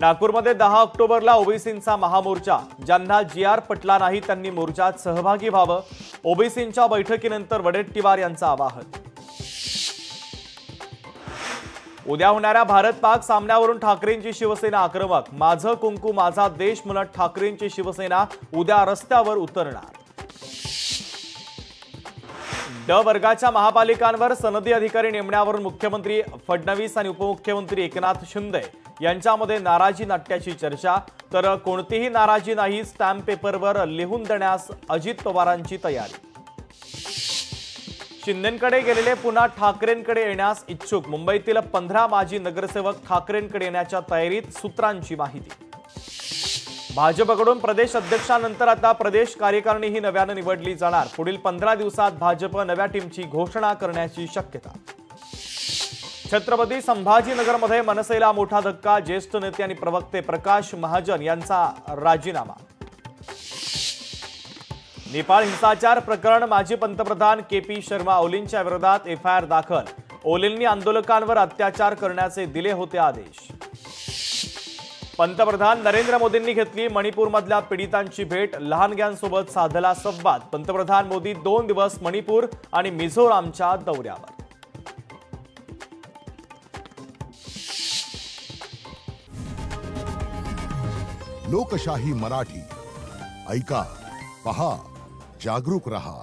नागपूरमध्ये 10 ऑक्टोबरला ओबीसींचा महामोर्चा। ज्यांना जीआर पटला नाही त्यांनी मोर्चात सहभागी व्हावं। ओबीसींच्या बैठकीनंतर वडेट्टीवार यांचं आवाहन। उद्या होणाऱ्या भारत-पाक सामन्यावरून ठाकरेंची शिवसेना आक्रमक। माझं कुंकू माझा देश म्हणत ठाकरेंची शिवसेना उद्या रस्त्यावर उतरणार। ड वर्गाच्या महापालिकांवर सनदी अधिकारी नेमण्यावरून मुख्यमंत्री फडणवीस आणि उपमुख्यमंत्री एकनाथ शिंदे यांच्यामध्ये नाराजी नाट्याची चर्चा। तर कोणतीही नाराजी नाही, स्टॅम्प पेपरवर लिहून देण्यास अजित पवारांची तयारी। शिंदेंकडे गेलेले पुन्हा ठाकरेंकडे येण्यास इच्छुक। मुंबईतील 15 माजी नगरसेवक ठाकरेंकडे येण्याच्या तयारीत, सूत्रांची माहिती। भाजपकडून प्रदेश अध्यक्षानंतर आता प्रदेश कार्यकारिणीही नव्याने निवडली जाणार। पुढील 15 दिवसात भाजप नव्या टीमची घोषणा करण्याची शक्यता। छत्रपती संभाजीनगरमध्ये मनसेला मोठा धक्का। ज्येष्ठ नेते आणि प्रवक्ते प्रकाश महाजन यांचा राजीनामा। नेपाळ हिंसाचार प्रकरण माजी पंतप्रधान केपी शर्मा ओलींच्या विरोधात एफआयआर दाखल। ओलींनी आंदोलकांवर अत्याचार करण्याचे दिले होते आदेश। पंतप्रधान नरेंद्र मोदींनी घेतली मणिपूरमधल्या पीडितांची भेट। लहानग्यांसोबत साधला संवाद। पंतप्रधान मोदी 2 दिवस मणिपूर आणि मिझोरामच्या दौऱ्यावर। लोकशाही मराठी ऐका, पहा, जागरूक रहा।